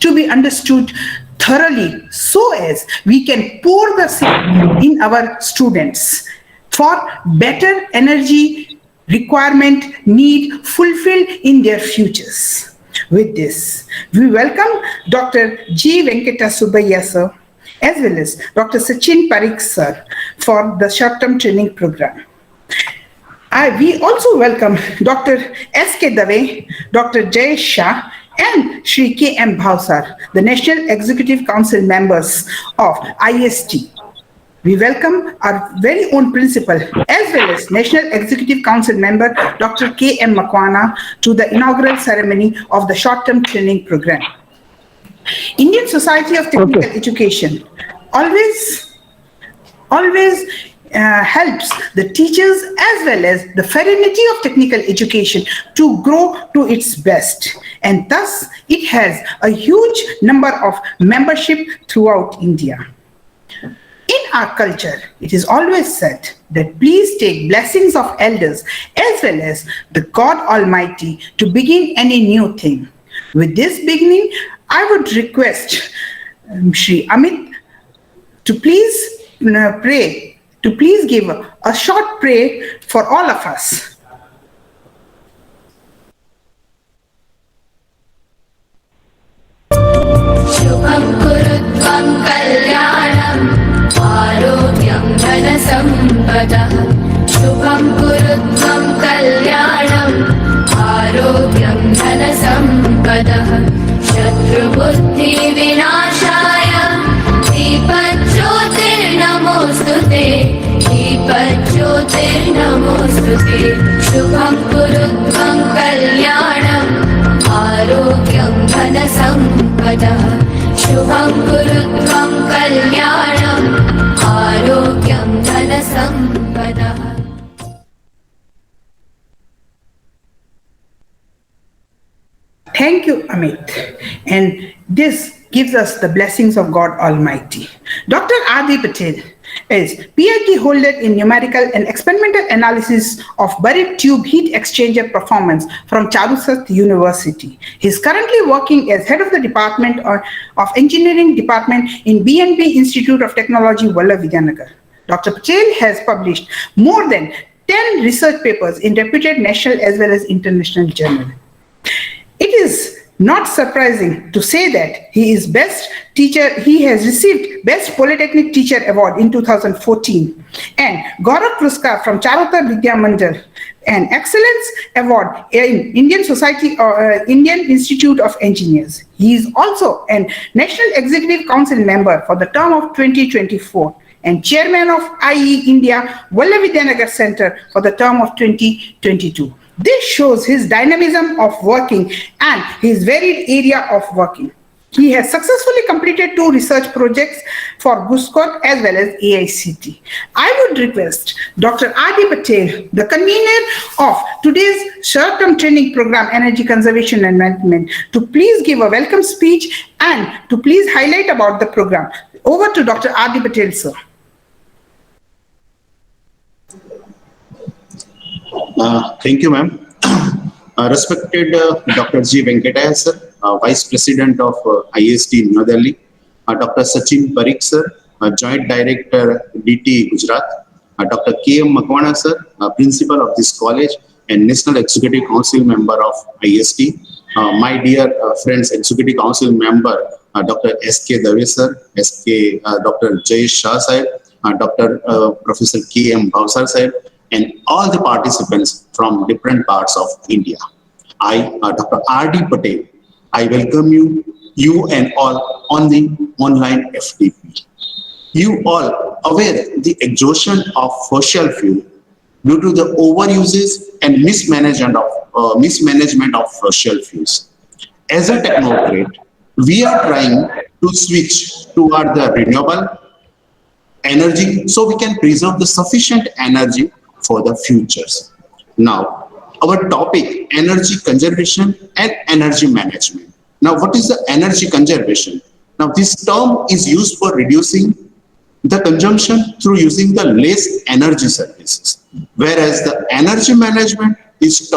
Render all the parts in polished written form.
to be understood thoroughly so as we can pour the same in our students for better energy requirement need fulfilled in their futures. With this, we welcome Dr. G. Venkata Subbaiah sir as well as Dr. Sachin Parikh sir for the short-term training program. We also welcome Dr. S.K. Dave, Dr. Jayesh Shah, and Shri K.M. Bhavsar, the National Executive Council members of IST. We welcome our very own principal as well as National Executive Council member Dr. K.M. Makwana to the inaugural ceremony of the short-term training program. Indian Society of Technical Education always helps the teachers as well as the fraternity of technical education to grow to its best, and thus it has a huge number of membership throughout India. In our culture, it is always said that please take blessings of elders as well as the God Almighty to begin any new thing. With this beginning, I would request Shri Amit to please pray, to please give a short prayer for all of us. Shubham kurutvam kalyanam arogyam dhanasampadah. Shubham kurutvam kalyanam arogyam dhanasampadah. Shatrubuddhi vinashaya Deepajyotirnamostute. Deepajyotirnamostute. Shubham kurutvam kalyanam आरोग्यं धनसम्पदः. शुभं कुरुत्वं कल्याणम् आरोग्यं धनसम्पदः. Thank you, Amit. And this gives us the blessings of God Almighty. Dr. Adi Patel is PhD holder in numerical and experimental analysis of buried tube heat exchanger performance from Charusat University. He is currently working as head of the Department of Engineering Department in BNP Institute of Technology, Vidyanagar. Dr. Patel has published more than 10 research papers in reputed national as well as international journals. It is not surprising to say that he is best teacher. He has received Best Polytechnic Teacher Award in 2014 and Gaurav Puruskar from Charutar Vidya Mandir, an Excellence Award in Indian Indian Institute of Engineers. He is also a National Executive Council member for the term of 2024 and chairman of IE India Vidyanagar Center for the term of 2022. This shows his dynamism of working and his varied area of working. He has successfully completed 2 research projects for GUSCOT as well as AICT. I would request Dr. Adi Patel, the convener of today's short-term training program, Energy Conservation and Management, to please give a welcome speech and to please highlight about the program. Over to Dr. Adi Patel, sir. Thank you, ma'am. Respected Dr. G. Venkata sir, Vice President of IST New Delhi, Dr. Sachin Parikh sir, Joint Director DT Gujarat, Dr. K.M. Makwana sir, Principal of this college and National Executive Council member of IST, my dear friends, Executive Council member Dr. S.K. Dave sir, Dr. Jayesh Shah sahib, Dr. Professor K.M. Bhavsar sahib, and all the participants from different parts of India. I, Dr. R.D. Patel, I welcome you and all on the online FDP. You all aware the exhaustion of fossil fuel due to the overuses and mismanagement of fossil fuels. As a technocrat, we are trying to switch toward the renewable energy so we can preserve the sufficient energy for the futures. Now, our topic, energy conservation and energy management. Now, what is the energy conservation? Now, this term is used for reducing the consumption through using the less energy services, whereas the energy management is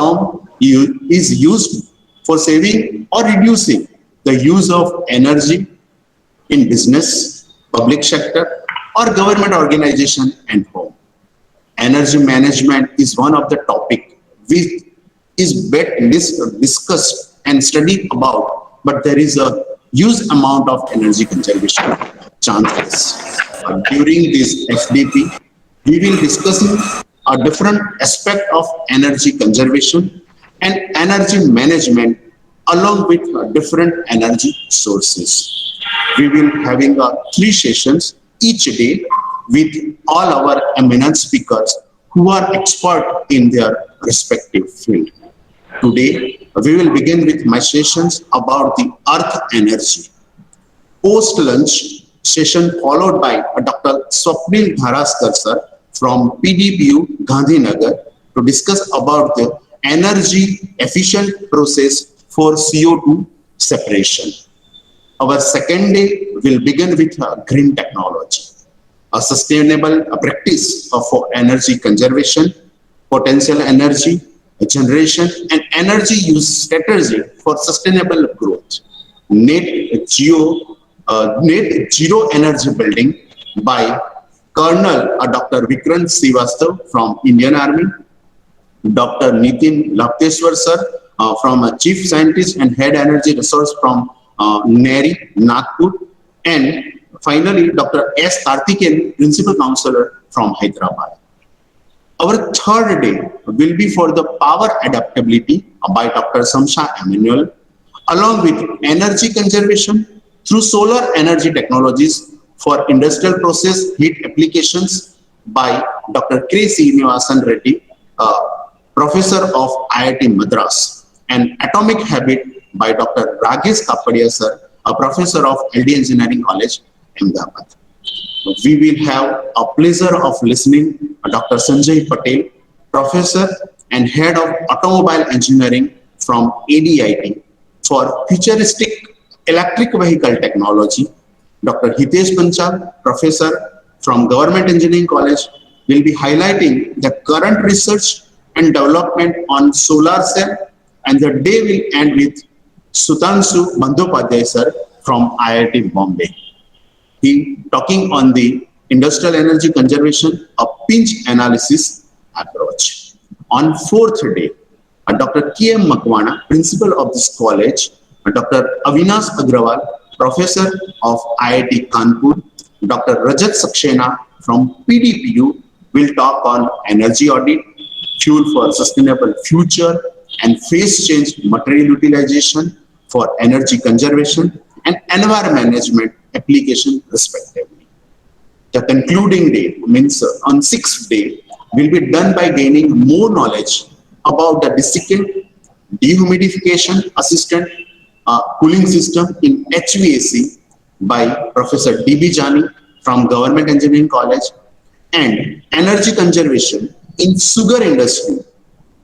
used for saving or reducing the use of energy in business, public sector, or government organization and home. Energy management is one of the topic which is discussed and studied about, but there is a huge amount of energy conservation chances. During this FDP, we will discussing a different aspect of energy conservation and energy management along with different energy sources. We will having three sessions each day with all our eminent speakers who are expert in their respective field. Today, we will begin with my sessions about the earth energy. Post-lunch session followed by Dr. Swapnil Dharaskar sir from PDPU Gandhinagar to discuss about the energy efficient process for CO2 separation. Our second day will begin with green technology, a sustainable practice for energy conservation, potential energy generation, and energy use strategy for sustainable growth. Net zero, net zero energy building by Colonel Dr. Vikrant Srivastava from Indian Army, Dr. Nitin Lapteswar sir from Chief Scientist and Head Energy Resource from NERI, Nagpur, and finally Dr. S. Karthikeyan, Principal Counselor from Hyderabad. Our third day will be for the power adaptability by Dr. Samsha Emmanuel, along with energy conservation through solar energy technologies for industrial process heat applications by Dr. K. Srinivasan Reddy, Professor of IIT Madras, and atomic habit by Dr. Rajesh Kapadia sir, a Professor of LD Engineering College, Ahmedabad. We will have a pleasure of listening Dr. Sanjay Patel, Professor and Head of Automobile Engineering from ADIT for futuristic electric vehicle technology. Dr. Hitesh Panchal, Professor from Government Engineering College, will be highlighting the current research and development on solar cell, and the day will end with Sutanshu Bandyopadhyay sir from IIT Bombay. He talking on the industrial energy conservation, a pinch analysis approach. On fourth day, Dr. K.M. Makwana, principal of this college, Dr. Avinash Agrawal, professor of IIT Kanpur, Dr. Rajat Saxena from PDPU will talk on energy audit, fuel for sustainable future, and phase change material utilization for energy conservation and environment management application respectively. The concluding day means on sixth day will be done by gaining more knowledge about the desiccant dehumidification assistant cooling system in HVAC by Professor D.B. Jani from Government Engineering College, and energy conservation in sugar industry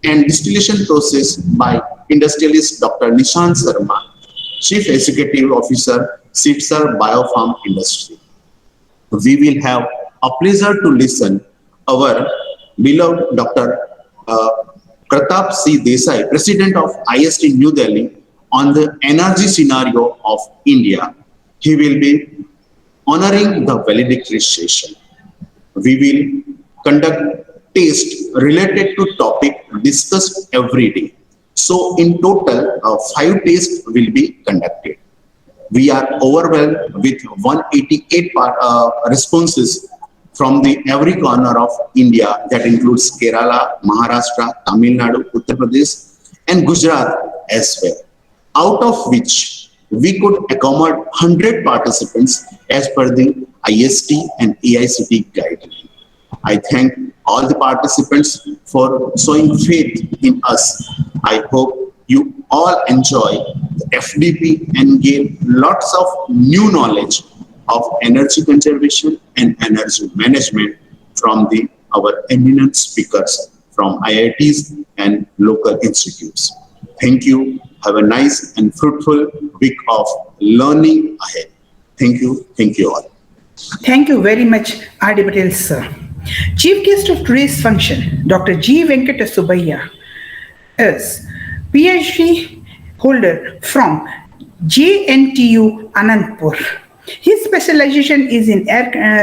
and distillation process by industrialist Dr. Nishant Sharma, Chief Executive Officer, Sitsar Biofarm Industry. We will have a pleasure to listen our beloved Dr. Pratap C. Desai, President of IST New Delhi, on the energy scenario of India. He will be honoring the valedictory session. We will conduct tests related to topic discussed every day. So in total, 5 tests will be conducted. We are overwhelmed with 188 responses from the every corner of India, that includes Kerala, Maharashtra, Tamil Nadu, Uttar Pradesh, and Gujarat as well. Out of which we could accommodate 100 participants as per the IST and AICT guideline. I thank all the participants for showing faith in us. I hope you all enjoy the FDP and gain lots of new knowledge of energy conservation and energy management from our eminent speakers from IITs and local institutes. Thank you. Have a nice and fruitful week of learning ahead. Thank you. Thank you all. Thank you very much, R.D. Patel, sir. Chief guest of today's function, Dr. G. Venkata Subbiah, is PhD holder from JNTU Anandpur. His specialization is in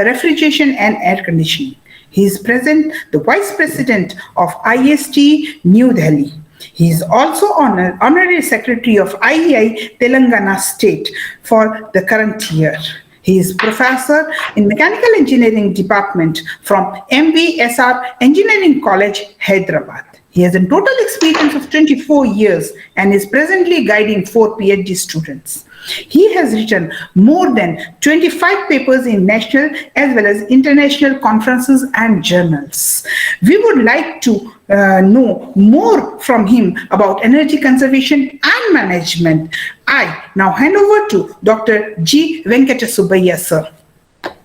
refrigeration and air conditioning. He is present the Vice President of IST New Delhi. He is also Honorary Secretary of IEI Telangana State for the current year. He is Professor in Mechanical Engineering Department from MVSR Engineering College, Hyderabad. He has a total experience of 24 years and is presently guiding 4 PhD students. He has written more than 25 papers in national as well as international conferences and journals. We would like to know more from him about energy conservation and management. I now hand over to Dr. G. Venkata Subbaiah, sir.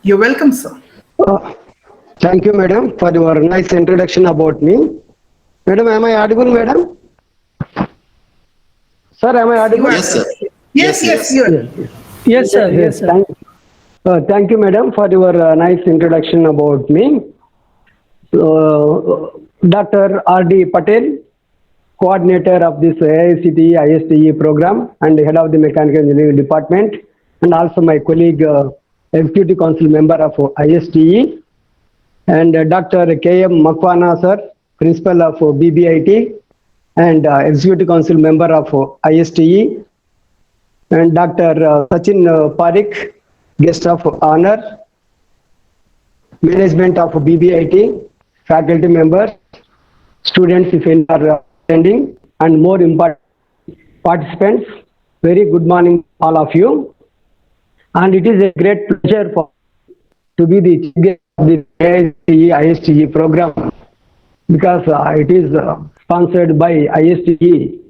You're welcome, sir. Thank you, madam, for your nice introduction about me. Madam, am I audible, madam? Sir, am I audible? Yes, sir. Yes, you are. Yes, sir. Yes, sir. Thank you, madam, for your nice introduction about me. Dr. R.D. Patel, coordinator of this AICTE ISTE program and head of the Mechanical Engineering Department, and also my colleague, Executive Council member of ISTE, and Dr. K.M. Makwana, sir, principal of BBIT, and Executive Council member of ISTE, and Dr. Sachin Parikh, guest of honor, management of BBIT, faculty members, students if any are attending, and more important participants. Very good morning, all of you. And it is a great pleasure for to be the chief guest of the AISTE ISTE program, because it is sponsored by ISTE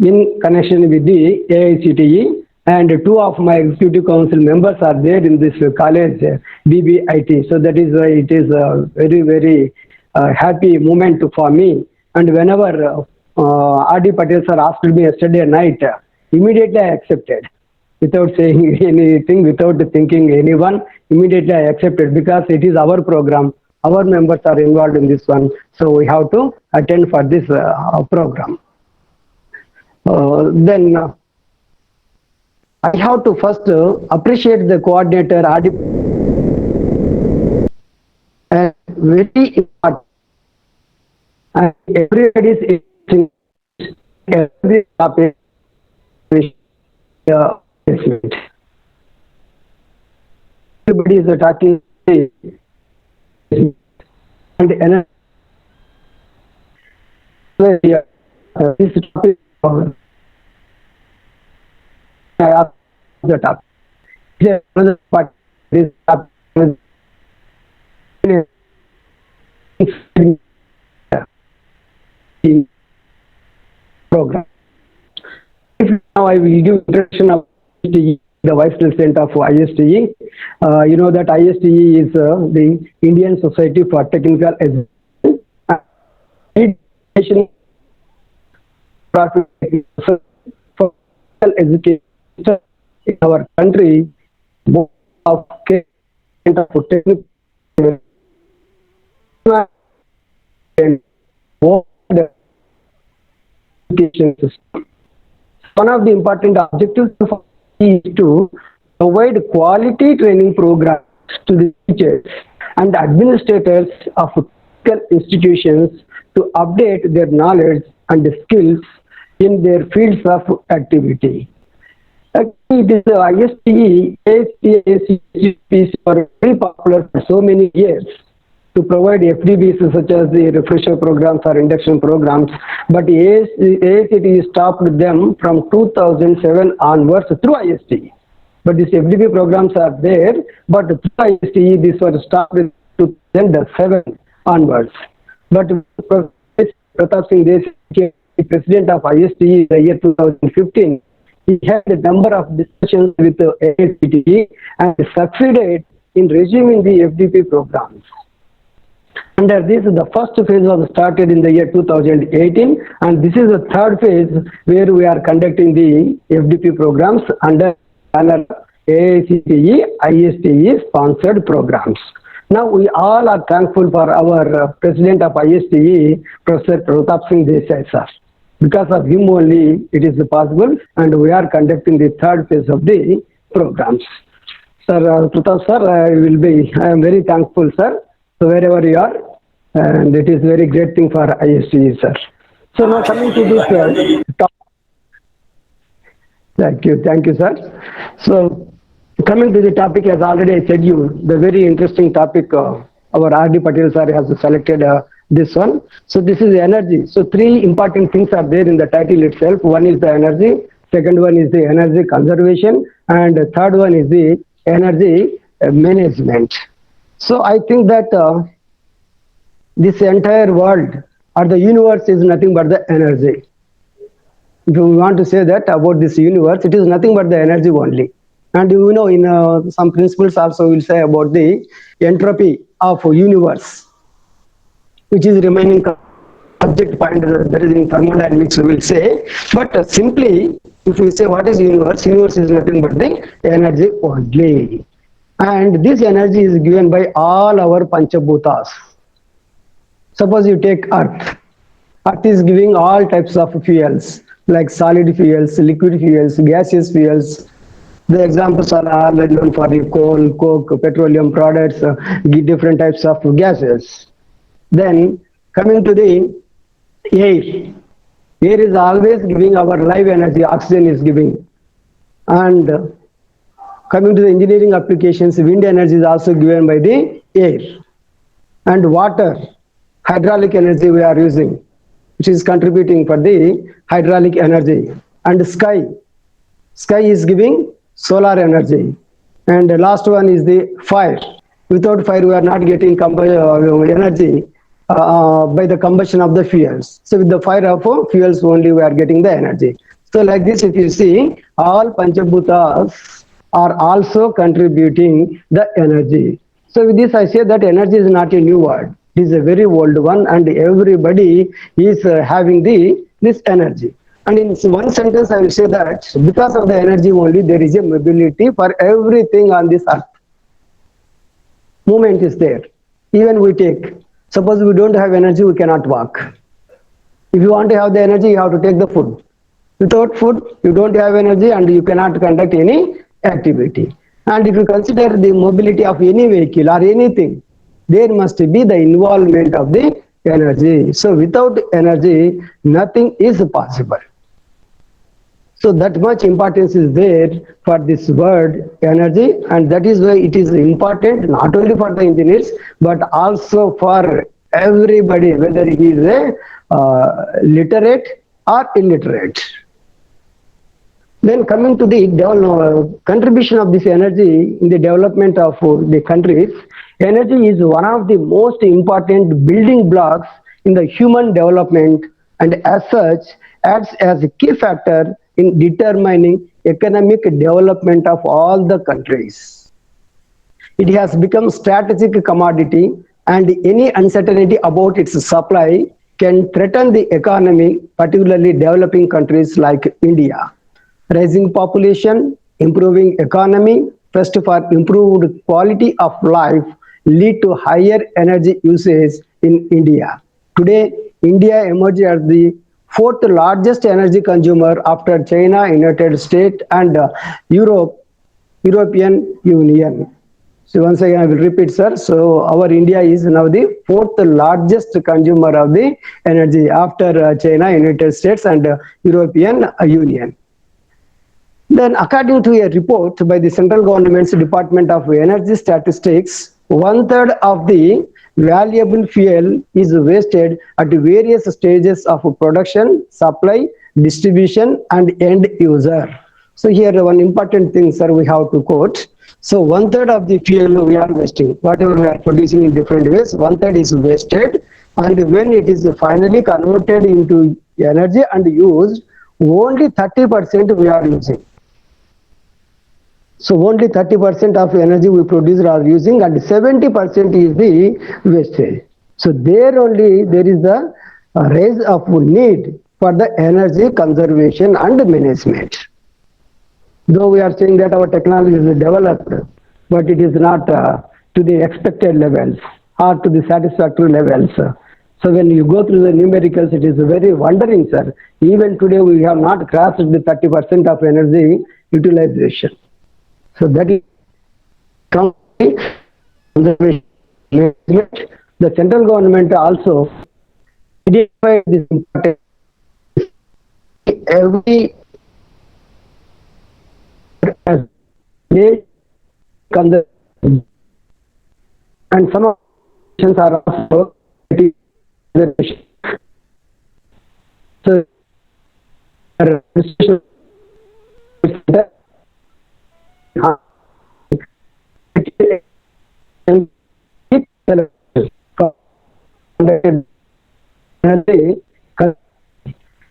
in connection with the AICTE, and 2 of my executive council members are there in this college, BBIT. So that is why it is a very, very happy moment for me. And whenever R.D. Patel sir asked me yesterday night, immediately I accepted. Without saying anything, without thinking anyone, immediately I accepted, because it is our program. Our members are involved in this one. So we have to attend for this program. Then I have to first appreciate the coordinator, R.D. Very important. And everybody is every topic. Everybody is talking and this topic the topic. Another part is program. Now I will give introduction of the Vice President of ISTE. You know that ISTE is the Indian Society for Technical Education for education in our country, both of technical and education system. One of the important objectives of is to provide quality training programs to the teachers and administrators of technical institutions to update their knowledge and skills in their fields of activity. Actually, this ISTE, AICTE are very popular for so many years to provide FDBs such as the refresher programs or induction programs, but AICTE stopped them from 2007 onwards through ISTE. But these FDB programs are there, but through ISTE these were stopped in 2007 onwards. But Pratap Singh Desi, the president of ISTE in the year 2015, he had a number of discussions with the AICTE and succeeded in resuming the FDP programs. Under this, the first phase was started in the year 2018, and this is the third phase where we are conducting the FDP programs under AICTE, ISTE sponsored programs. Now we all are thankful for our President of ISTE, Professor Pratap Singh Desai sir, Because of him only it is possible, and we are conducting the third phase of the programs. Sir, Pratap sir, I am very thankful, sir, so wherever you are, and it is very great thing for ISTE, sir. So now coming to this topic. Thank you, sir. So coming to the topic, as already I said you, the very interesting topic, our R.D. Patel sir has selected this one. So this is energy. So three important things are there in the title itself. One is the energy, second one is the energy conservation, and the third one is the energy management. So I think that this entire world or the universe is nothing but the energy. If we want to say that about this universe, it is nothing but the energy only. And you know, in some principles also we'll say about the entropy of universe, which is remaining subject point that is in thermodynamics we will say. But simply, if we say what is universe, universe is nothing but the energy only. And this energy is given by all our Panchabhutas. Suppose you take Earth. Earth is giving all types of fuels, like solid fuels, liquid fuels, gaseous fuels. The examples are all known for the coal, coke, petroleum products, different types of gases. Then coming to the air. Air is always giving our live energy, oxygen is giving. And coming to the engineering applications, wind energy is also given by the air. And water, hydraulic energy we are using, which is contributing for the hydraulic energy. And sky is giving solar energy. And the last one is the fire. Without fire we are not getting energy by the combustion of the fuels. So with the fire of fuels only we are getting the energy. So like this, if you see, all Panchabhutas are also contributing the energy. So with this I say that energy is not a new word. It is a very old one, and everybody is having this energy. And in one sentence I will say that because of the energy only there is a mobility for everything on this earth. Movement is there. Even we take, suppose we don't have energy, we cannot walk. If you want to have the energy, you have to take the food. Without food, you don't have energy and you cannot conduct any activity. And if you consider the mobility of any vehicle or anything, there must be the involvement of the energy. So without energy, nothing is possible. So that much importance is there for this word energy, and that is why it is important not only for the engineers but also for everybody, whether he is a literate or illiterate. Then coming to the contribution of this energy in the development of the countries, energy is one of the most important building blocks in the human development, and as such acts as a key factor in determining economic development of all the countries. It has become strategic commodity, and any uncertainty about its supply can threaten the economy, particularly developing countries like India. Rising population, improving economy, first for improved quality of life, lead to higher energy usage in India. Today, India emerged as the fourth largest energy consumer after China, United States, and European Union. So once again I will repeat, sir. So our India is now the fourth largest consumer of the energy after China, United States, and European Union. Then according to a report by the central government's Department of Energy Statistics, 1/3 of the valuable fuel is wasted at various stages of production, supply, distribution, and end user. So here one important thing, sir, we have to quote. So 1/3 of the fuel we are wasting. Whatever we are producing in different ways, 1/3 is wasted, and when it is finally converted into energy and used, only 30% we are using. So only 30% of energy we produce are using, and 70% is the wastage. So there only there is the rise of need for the energy conservation and management. Though we are saying that our technology is developed, but it is not to the expected levels or to the satisfactory levels. So when you go through the numericals, it is very wondering, sir. Even today, we have not grasped the 30% of energy utilization. So that is conservation management. The central government also identified this important. Every as conservation, and some of the nations are also conservation. So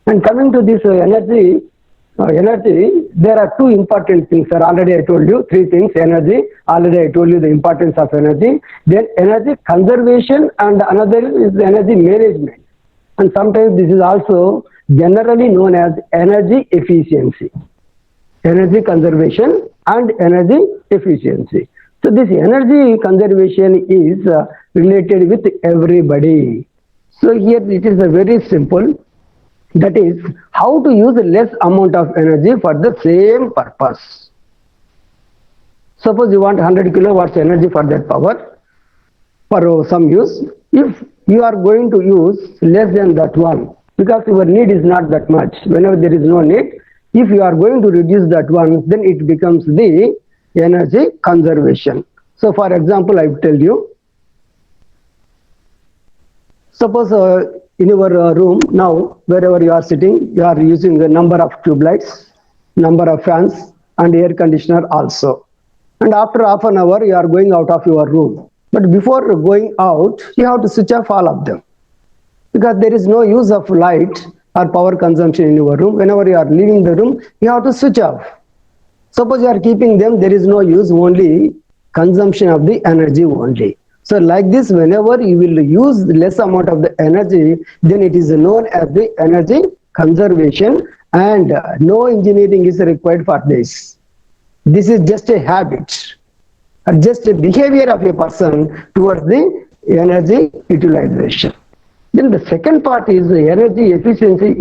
and coming to this energy, there are two important things, sir. Already I told you three things. Energy, already I told you the importance of energy. Then energy conservation, and another is energy management. And sometimes this is also generally known as energy efficiency. Energy conservation and energy efficiency. So this energy conservation is related with everybody. So here it is a very simple. That is how to use less amount of energy for the same purpose. Suppose you want 100 kilowatts energy for that power for some use. If you are going to use less than that one, because your need is not that much, whenever there is no need, if you are going to reduce that one, then it becomes the energy conservation. So for example, I will tell you, suppose in your room now, wherever you are sitting, you are using a number of tube lights, number of fans, and air conditioner also. And after half an hour, you are going out of your room. But before going out, you have to switch off all of them, because there is no use of light or power consumption in your room. Whenever you are leaving the room, you have to switch off. Suppose you are keeping them, there is no use, only consumption of the energy only. So like this, whenever you will use less amount of the energy, then it is known as the energy conservation, and no engineering is required for this. This is just a habit, or just a behavior of a person towards the energy utilization. Then the second part is the energy efficiency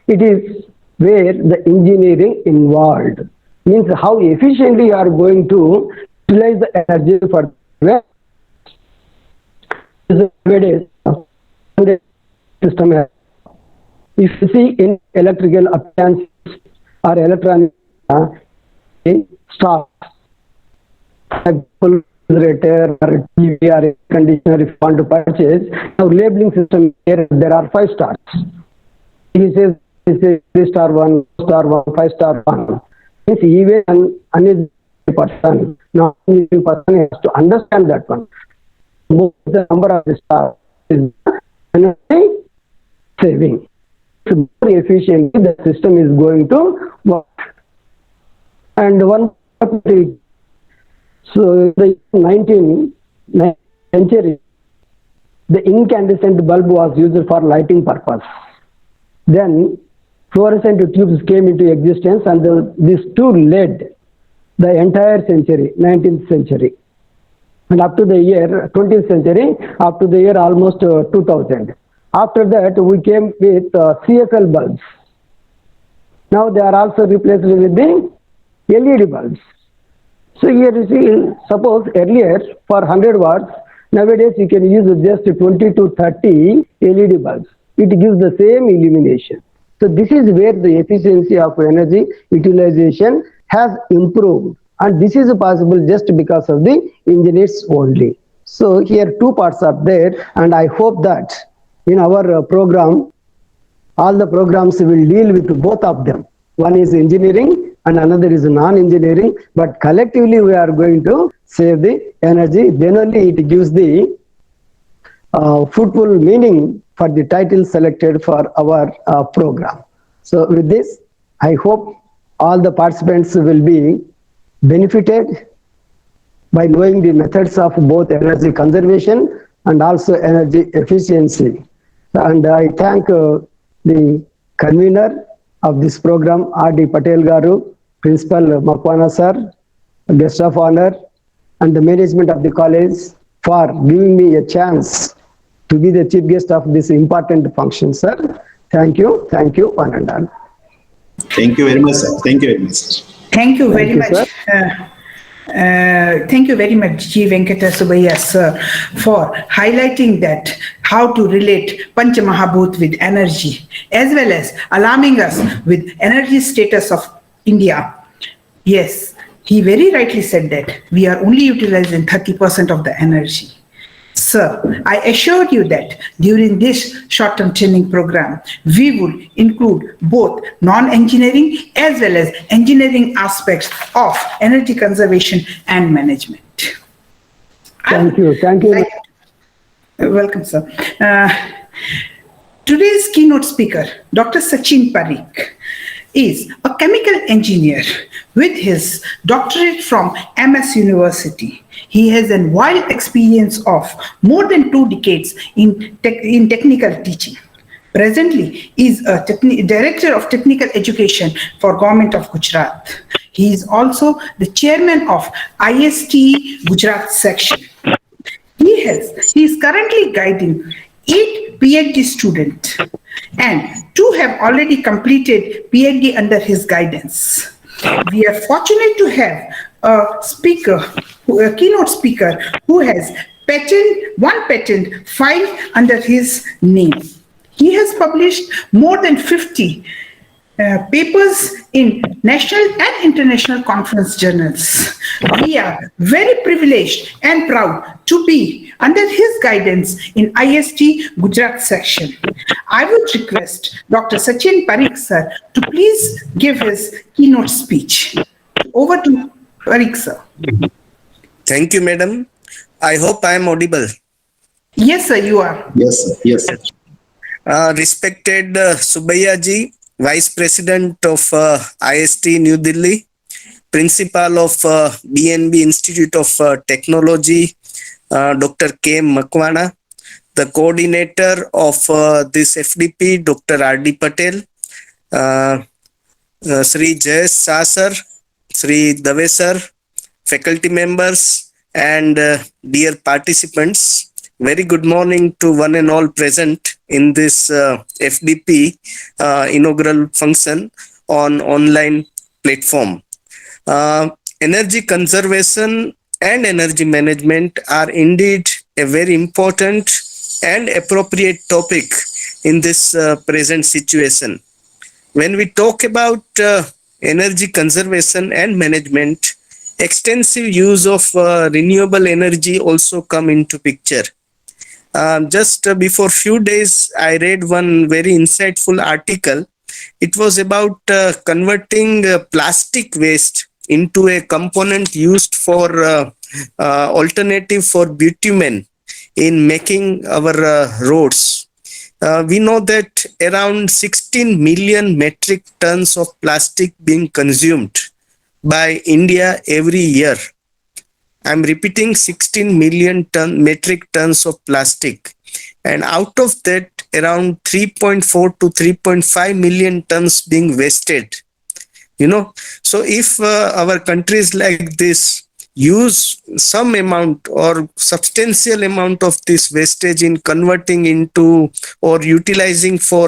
it is where the engineering involved. Means how efficiently you are going to utilize the energy for the system. If you see in electrical appliances or electronic stuff, refrigerator or TV or air conditioner, if you want to purchase, now labeling system here there are 5 stars. He says 3-star 1, 4-star 1, 5-star 1. Means even an uneducated person, now uneducated person has to understand that one. The number of the stars is energy saving. So more efficiently the system is going to work. And one so the 19th century, the incandescent bulb was used for lighting purpose. Then fluorescent tubes came into existence, and these two led the entire century, 19th century. And up to the year 20th century, up to the year almost 2000. After that, we came with CFL bulbs. Now they are also replaced with the LED bulbs. So here you see, suppose earlier for 100 watts, nowadays you can use just 20 to 30 LED bulbs. It gives the same illumination. So this is where the efficiency of energy utilization has improved. And this is possible just because of the engineers only. So here 2 parts are there, and I hope that in our program, all the programs will deal with both of them. One is engineering and another is non-engineering, but collectively we are going to save the energy. Then only it gives the fruitful meaning for the title selected for our program. So with this, I hope all the participants will be benefited by knowing the methods of both energy conservation and also energy efficiency. And I thank the convener of this program, R.D. Patel Garu, Principal Makwana Sir, Guest of Honor, and the management of the college for giving me a chance to be the chief guest of this important function, sir. Thank you, one and all. Thank you very much, sir. Thank you very much. Thank you very you, much. sir. Thank you very much, G. Venkata Subbiah, sir, for highlighting that how to relate Panchamahabhut with energy, as well as alarming us with energy status of India. Yes, he very rightly said that we are only utilizing 30% of the energy. Sir, I assure you that during this short-term training program, we would include both non-engineering as well as engineering aspects of energy conservation and management. Thank you. Welcome, sir. Today's keynote speaker, Dr. Sachin Parikh, is a chemical engineer with his doctorate from MS University. He has a wide experience of more than 2 decades in technical teaching. Presently, he is a Director of Technical Education for Government of Gujarat. He is also the chairman of IST Gujarat section. He is currently guiding 8 PhD students, and 2 have already completed PhD under his guidance. We are fortunate to have a keynote speaker who has one patent filed under his name. He has published more than 50 papers in national and international conference journals. We are very privileged and proud to be under his guidance in IST Gujarat section. I would request Dr. Sachin Parikh, sir, to please give his keynote speech. Over to Parikh, sir. Thank you, madam. I hope I am audible. Yes, sir, you are. Yes, sir. Yes, sir. Respected Subbiah ji, Vice President of IST New Delhi, Principal of BNB Institute of Technology, Dr. K. Makwana, the Coordinator of this FDP, Dr. R.D. Patel, Sri Jayesh Shah sir, Sri Dave sir, faculty members, and dear participants. Very good morning to one and all present in this FDP inaugural function on online platform. Energy conservation and energy management are indeed a very important and appropriate topic in this present situation. When we talk about energy conservation and management, extensive use of renewable energy also come into picture. Just before few days, I read one very insightful article. It was about converting plastic waste into a component used for alternative for bitumen in making our roads. We know that around 16 million metric tons of plastic being consumed by India every year. I'm repeating 16 million metric tons of plastic, and out of that around 3.4 to 3.5 million tons being wasted. So if our countries like this use some amount or substantial amount of this wastage in converting into or utilizing for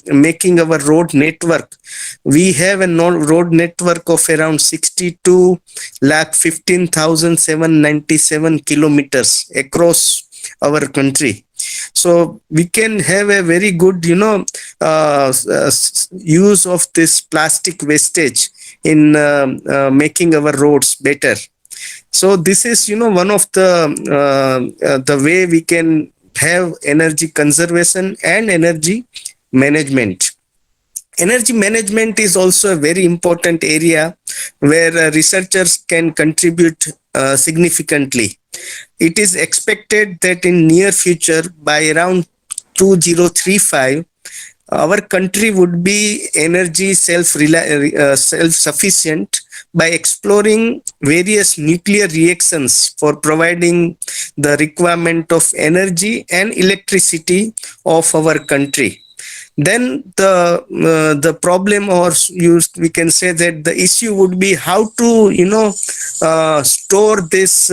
making our road network, we have a road network of around 62,15,797 kilometers across our country. So we can have a very good use of this plastic wastage in making our roads better. So this is one of the way we can have energy conservation and energy management. Energy management is also a very important area where researchers can contribute significantly. It is expected that in near future, by around 2035, our country would be energy self-sufficient by exploring various nuclear reactions for providing the requirement of energy and electricity of our country. Then the problem, or we can say that the issue would be how to store this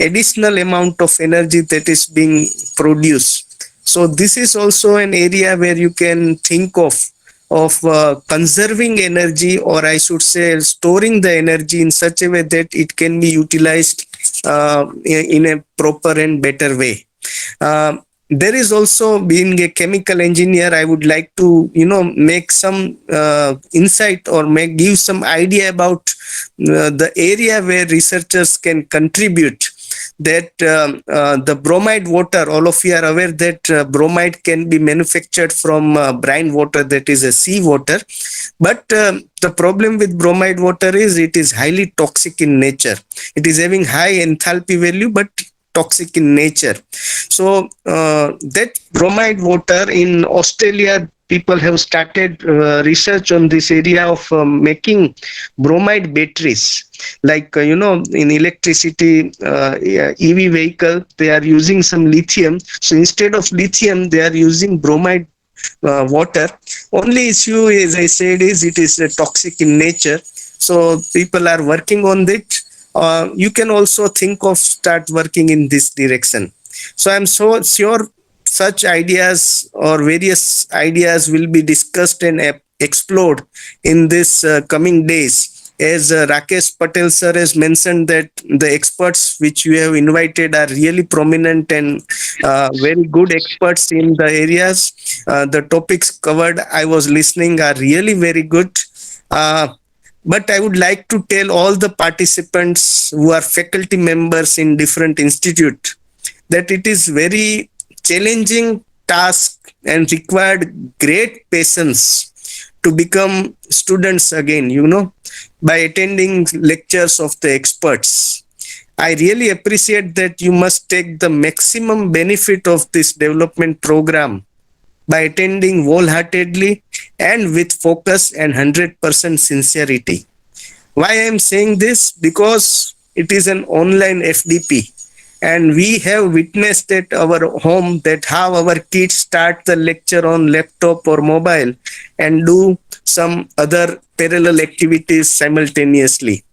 additional amount of energy that is being produced. So this is also an area where you can think of conserving energy, or I should say storing the energy in such a way that it can be utilized in a proper and better way. There is also, being a chemical engineer, I would like to make some insight or give some idea about the area where researchers can contribute. That the bromide water, all of you are aware that bromide can be manufactured from brine water, that is a sea water. But the problem with bromide water is it is highly toxic in nature. It is having high enthalpy value but toxic in nature. So that bromide water in Australia, people have started research on this area of making bromide batteries. Like in electricity, EV vehicle, they are using some lithium. So instead of lithium, they are using bromide water. Only issue, as I said, is it is toxic in nature. So people are working on it. You can also think of start working in this direction. So I'm so sure such ideas or various ideas will be discussed and explored in this coming days. As Rakesh Patel sir has mentioned, that the experts which you have invited are really prominent and very good experts in the areas. The topics covered, I was listening, are really very good. But I would like to tell all the participants who are faculty members in different institute that it is very challenging task and required great patience to become students again, by attending lectures of the experts. I really appreciate that you must take the maximum benefit of this development program by attending wholeheartedly and with focus and 100% sincerity. Why I am saying this? Because it is an online FDP. And we have witnessed at our home that how our kids start the lecture on laptop or mobile and do some other parallel activities simultaneously.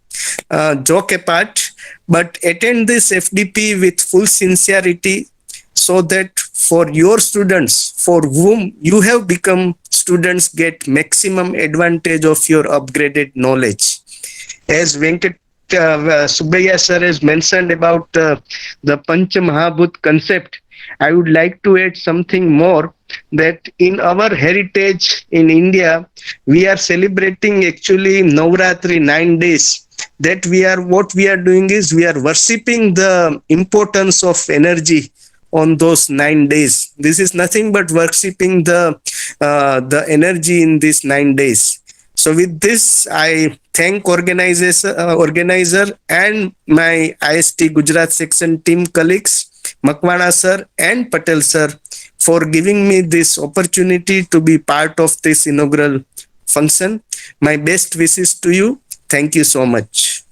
Joke apart, but attend this FDP with full sincerity so that for your students, for whom you have become students, get maximum advantage of your upgraded knowledge. As Venkat Subbiah sir has mentioned about the Pancha Mahabhut concept, I would like to add something more, that in our heritage in India, we are celebrating actually Navratri 9 days. That what we are doing is we are worshipping the importance of energy on those 9 days. This is nothing but worshipping the energy in these 9 days. So with this, I thank organizer and my IST Gujarat section team colleagues, Makwana sir and Patel sir, for giving me this opportunity to be part of this inaugural function. My best wishes to you. Thank you so much.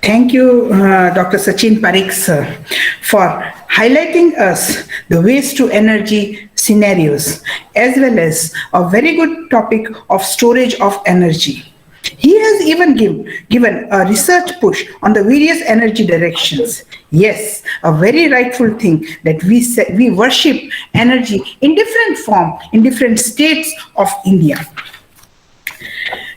Thank you, Dr. Sachin Parikh, sir, for highlighting us the waste to energy scenarios, as well as a very good topic of storage of energy. He has even given a research push on the various energy directions. Yes, a very rightful thing that we worship energy in different form, in different states of India.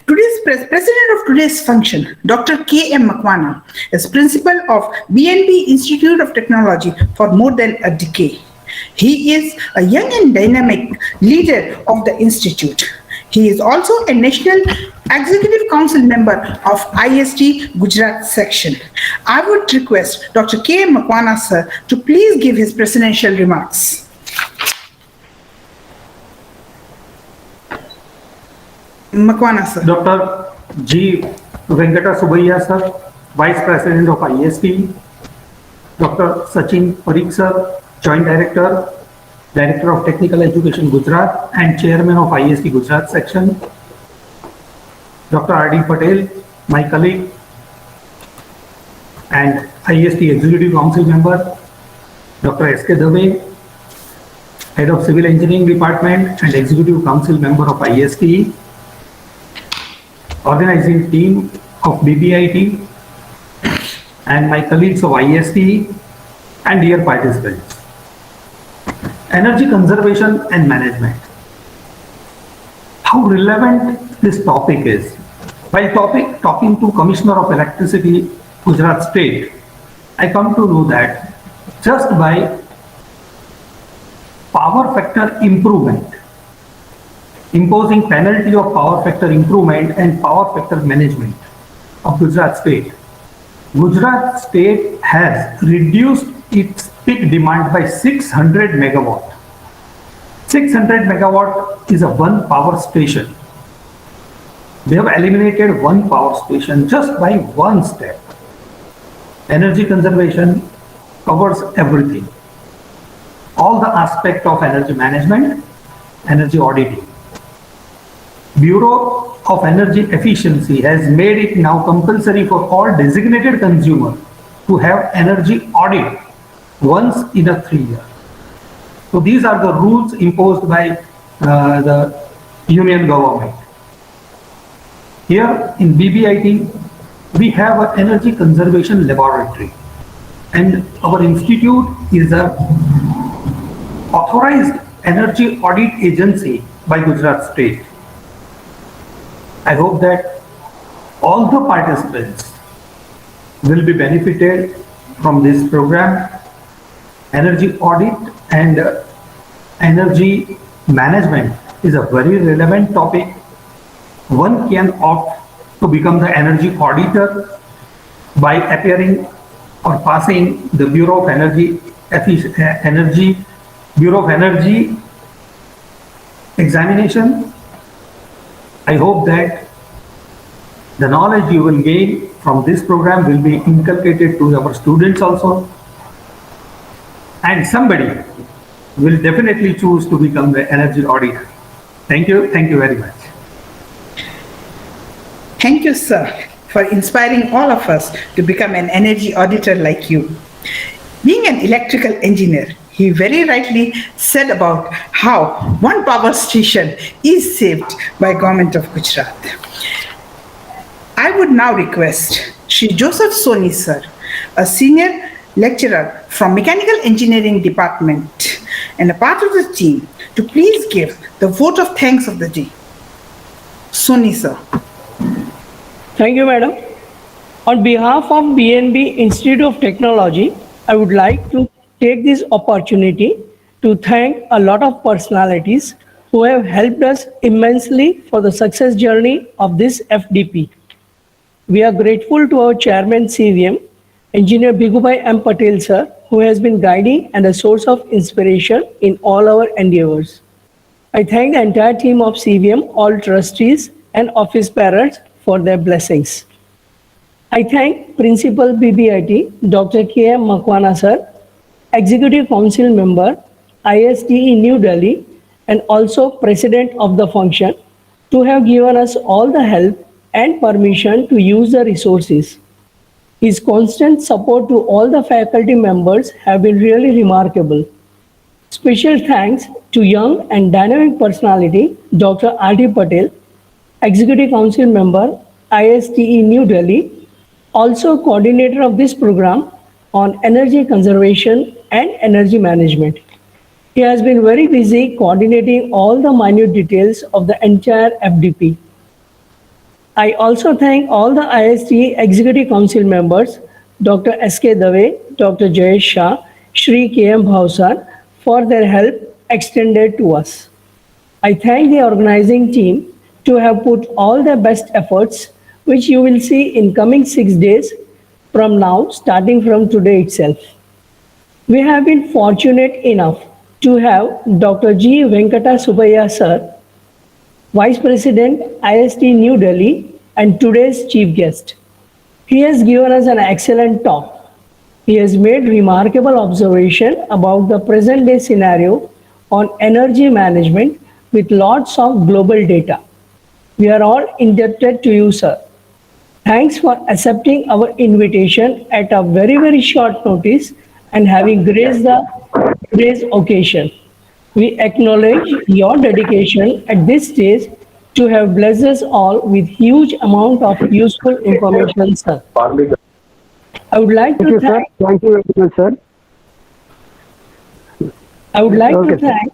Today's president of today's function, Dr. K.M. Makwana, is principal of BNP Institute of Technology for more than a decade. He is a young and dynamic leader of the institute. He is also a National Executive Council member of IST Gujarat section. I would request Dr. K.M. Makwana, sir, to please give his presidential remarks. Makwana, sir. Dr. G. Venkata Subbiah, sir, Vice President of IST. Dr. Sachin Parikh, sir, Joint Director, Director of Technical Education Gujarat and Chairman of IST Gujarat section. Dr. R.D. Patel, my colleague and IST Executive Council member. Dr. S.K. Dave, Head of Civil Engineering Department and Executive Council member of IST. Organizing team of BBIT and my colleagues of IST and dear participants. energy conservation and management. How relevant this topic is. While talking to Commissioner of Electricity, Gujarat State, I come to know that just by power factor improvement, imposing penalty of power factor improvement and power factor management of Gujarat State has reduced its peak demand by 600 megawatt. 600 megawatt is a one power station. They have eliminated one power station just by one step. Energy conservation covers everything. All the aspect of energy management, energy auditing. Bureau of Energy Efficiency has made it now compulsory for all designated consumers to have energy audit once in a 3 year. So these are the rules imposed by the union government. Here in BBIT, we have an energy conservation laboratory, and our institute is a authorized energy audit agency by Gujarat State. I hope that all the participants will be benefited from this program. Energy audit and energy management is a very relevant topic. One can opt to become the energy auditor by appearing or passing the Bureau of Energy examination. I hope that the knowledge you will gain from this program will be inculcated to our students also, and somebody will definitely choose to become the energy auditor. Thank you very much. Thank you, sir, for inspiring all of us to become an energy auditor like you. Being an electrical engineer, he very rightly said about how one power station is saved by Government of Gujarat. I would now request Shri Joseph Soni, sir, a senior lecturer from Mechanical Engineering Department and a part of the team, to please give the vote of thanks of the day. Soni, sir. Thank you, madam. On behalf of BNB Institute of Technology, I would like to take this opportunity to thank a lot of personalities who have helped us immensely for the success journey of this FDP. We are grateful to our chairman CVM, Engineer Bhigubai M. Patel sir, who has been guiding and a source of inspiration in all our endeavors. I thank the entire team of CVM, all trustees and office bearers for their blessings. I thank Principal BBIT, Dr. K.M. Makwana sir, Executive Council Member, ISTE New Delhi, and also President of the function, to have given us all the help and permission to use the resources. His constant support to all the faculty members have been really remarkable. Special thanks to young and dynamic personality, Dr. R.D. Patel, Executive Council Member, ISTE New Delhi, also coordinator of this program on energy conservation and energy management. He has been very busy coordinating all the minute details of the entire FDP. I also thank all the ISTE Executive Council members, Dr. S.K. Dave, Dr. Jayesh Shah, Shri K.M. Bhausar, for their help extended to us. I thank the organizing team to have put all their best efforts, which you will see in coming 6 days from now, starting from today itself. We have been fortunate enough to have Dr. G. Venkata Subbiah sir, Vice President, IST New Delhi, and today's chief guest. He has given us an excellent talk. He has made remarkable observation about the present day scenario on energy management with lots of global data. We are all indebted to you, sir. Thanks for accepting our invitation at a very, very short notice and having graced today's occasion. We acknowledge your dedication at this stage to have blessed us all with huge amount of useful information, sir. I would like Thank to you, sir. thank Thank you very much, sir. I would like Okay, to sir. thank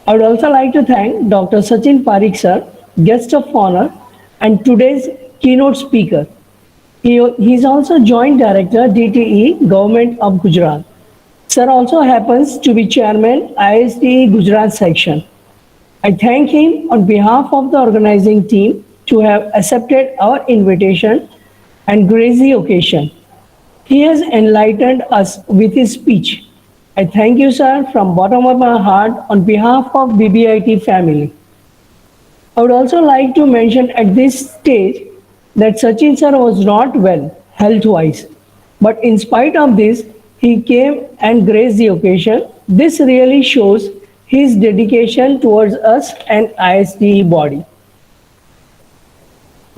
I would also like to thank Dr. Sachin Parikh sir, guest of honor, and today's keynote speaker. He is also Joint Director, DTE, Government of Gujarat. Sir also happens to be Chairman, ISDE Gujarat section. I thank him on behalf of the organizing team to have accepted our invitation and grace the occasion. He has enlightened us with his speech. I thank you, sir, from bottom of my heart on behalf of BBIT family. I would also like to mention at this stage that Sachin sir was not well health-wise, but in spite of this, he came and graced the occasion. This really shows his dedication towards us and ISDE body.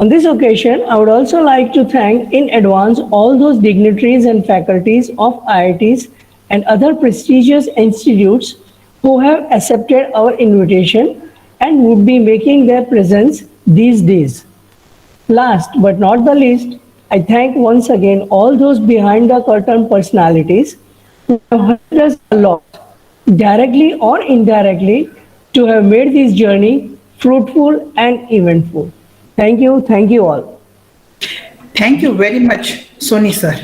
On this occasion, I would also like to thank in advance all those dignitaries and faculties of IITs and other prestigious institutes who have accepted our invitation and would be making their presence these days. Last but not the least, I thank once again all those behind the curtain personalities who have helped us a lot, directly or indirectly, to have made this journey fruitful and eventful. Thank you all. Thank you very much, Soni sir.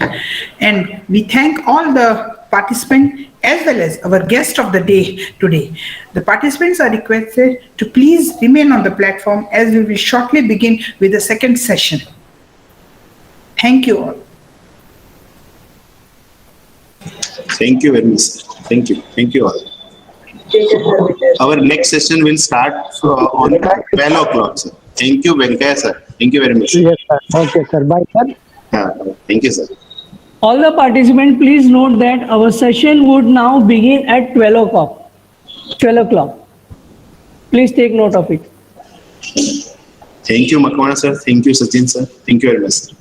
And we thank all the participants as well as our guest of the day today. The participants are requested to please remain on the platform as we will shortly begin with the second session. Thank you all. Thank you very much, sir. Thank you. Thank you all. Our next session will start on 12 o'clock, sir. Thank you, Venkaya, sir. Thank you very much. Yes, sir. Okay, sir. Bye, sir. Thank you, sir. All the participants, please note that our session would now begin at 12 o'clock. 12 o'clock. Please take note of it. Thank you, Makwana, sir. Thank you, Sachin, sir. Thank you very much, sir.